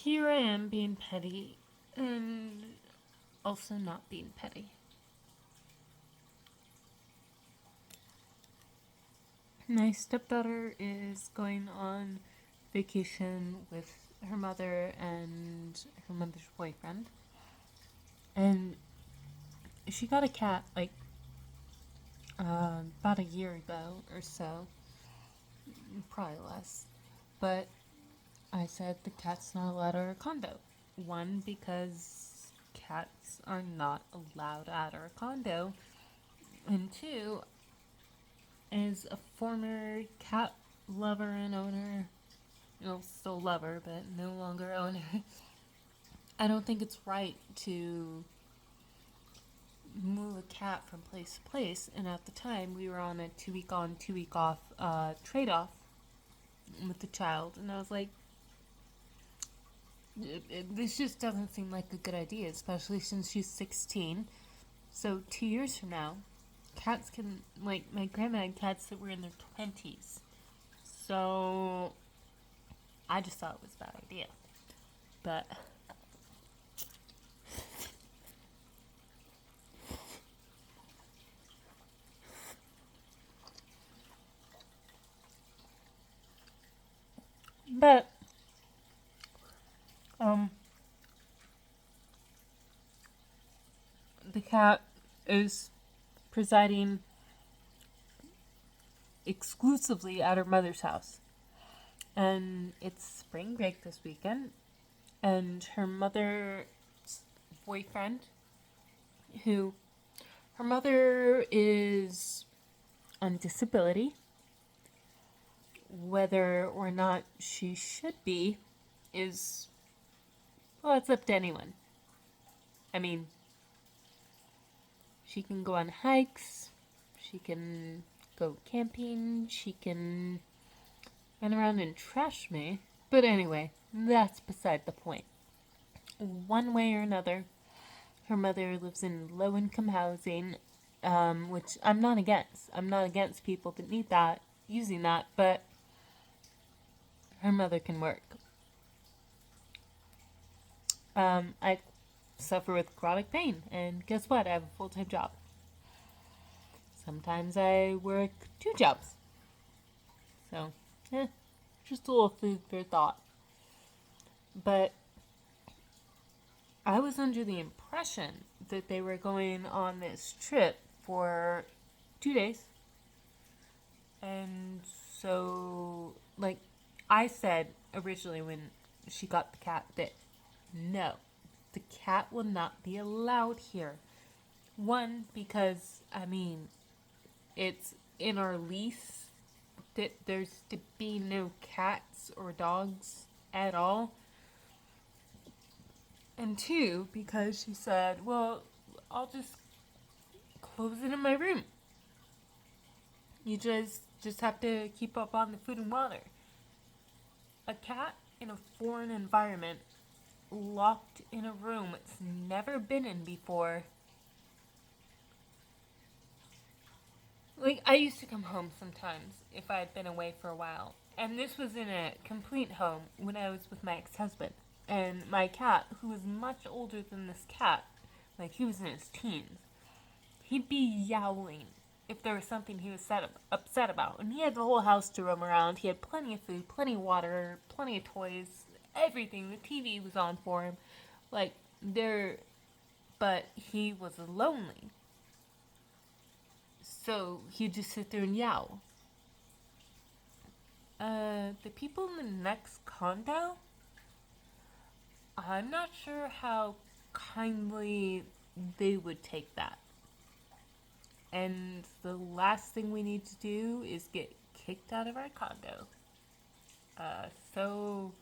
here I am being petty and also not being petty. My stepdaughter is going on vacation with her mother and her mother's boyfriend. And she got a cat like about a year ago or so, probably less. But I said the cat's not allowed at our condo. One, because cats are not allowed at our condo. And two, as a former cat lover and owner, well, still lover, but no longer owner, I don't think it's right to move a cat from place to place. And at the time, we were on a 2 week on, 2 week off trade off with the child. And I was like, this just doesn't seem like a good idea, especially since she's 16. So 2 years from now, cats can, like, my grandma had cats that were in their 20s. So I just thought it was a bad idea. But but um the cat is presiding exclusively at her mother's house. And it's spring break this weekend, and her mother's boyfriend, who her mother is on disability, whether or not she should be is, well, it's up to anyone. I mean, she can go on hikes, she can go camping, she can run around and trash me. But anyway, that's beside the point. One way or another, her mother lives in low income housing, which I'm not against. I'm not against people that need that, using that, but her mother can work. I suffer with chronic pain, and guess what? I have a full time job. Sometimes I work 2 jobs. So, just a little food for thought. But I was under the impression that they were going on this trip for 2 days. And so, like, I said originally when she got the cat that no, the cat will not be allowed here. One, because, I mean, it's in our lease that there's to be no cats or dogs at all. And two, because she said, well, I'll just close it in my room. You just have to keep up on the food and water. A cat in a foreign environment, locked in a room it's never been in before. Like, I used to come home sometimes if I had been away for a while. And this was in a complete home when I was with my ex husband. And my cat, who was much older than this cat, like he was in his teens, he'd be yowling if there was something he was upset about. And he had the whole house to roam around. He had plenty of food, plenty of water, plenty of toys, everything. The TV was on for him. Like, there. But he was lonely. So he'd just sit there and yowl. The people in the next condo, I'm not sure how kindly they would take that. And the last thing we need to do is get kicked out of our condo. So,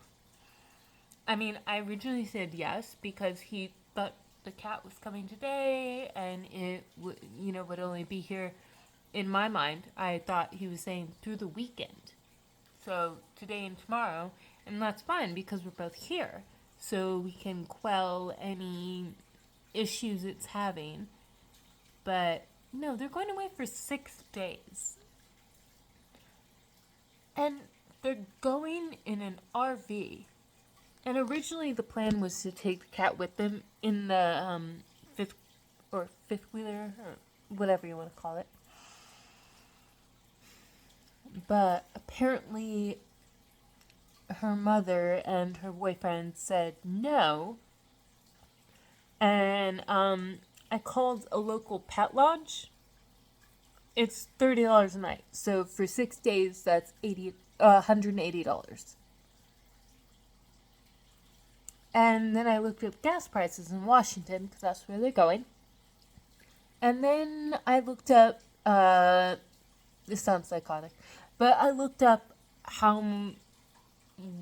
I mean, I originally said yes because he thought the cat was coming today and it would only be here. In my mind, I thought he was saying through the weekend. So today and tomorrow, and that's fine because we're both here. So we can quell any issues it's having. But no, they're going away for 6 days. And they're going in an RV. And originally the plan was to take the cat with them in the fifth wheeler or whatever you want to call it. But apparently her mother and her boyfriend said no. And I called a local pet lodge. It's $30 a night. So for 6 days that's $180. And then I looked up gas prices in Washington because that's where they're going. And then I looked up this sounds psychotic, but I looked up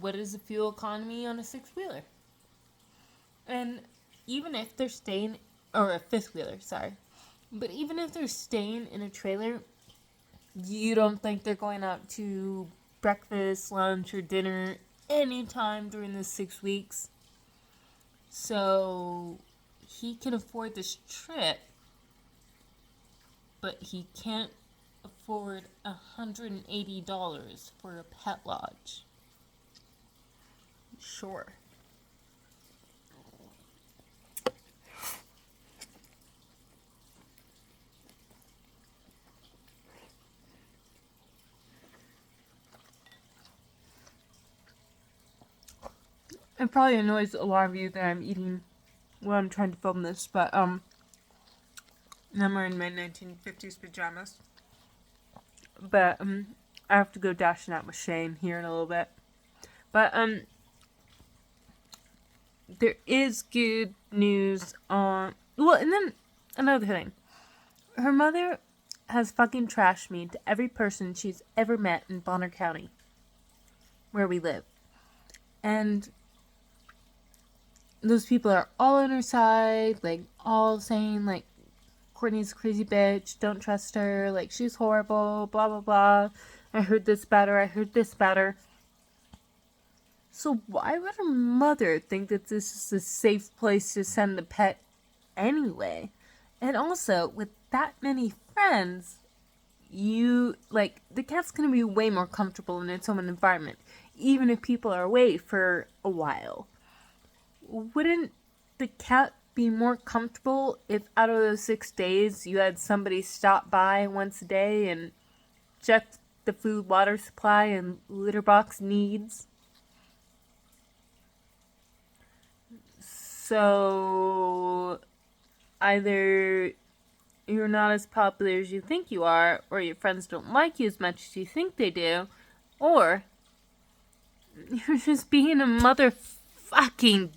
what is the fuel economy on a 6-wheeler. And even if they're staying, or a 5th-wheeler, sorry. But even if they're staying in a trailer, you don't think they're going out to breakfast, lunch, or dinner anytime during the 6 weeks. So he can afford this trip, but he can't afford $180 for a pet lodge. Sure. It probably annoys a lot of you that I'm eating while I'm trying to film this, but I'm wearing my 1950s pajamas. But I have to go dashing out with Shane here in a little bit. But there is good news on. Well, and then another thing, her mother has fucking trashed me to every person she's ever met in Bonner County, where we live, and those people are all on her side, like, all saying, like, Courtney's a crazy bitch, don't trust her, like, she's horrible, blah, blah, blah, I heard this about her. So why would her mother think that this is a safe place to send the pet anyway? And also, with that many friends, the cat's gonna be way more comfortable in its own environment, even if people are away for a while. Wouldn't the cat be more comfortable if out of those 6 days you had somebody stop by once a day and check the food, water supply, and litter box needs? So either you're not as popular as you think you are, or your friends don't like you as much as you think they do, or you're just being a motherfucking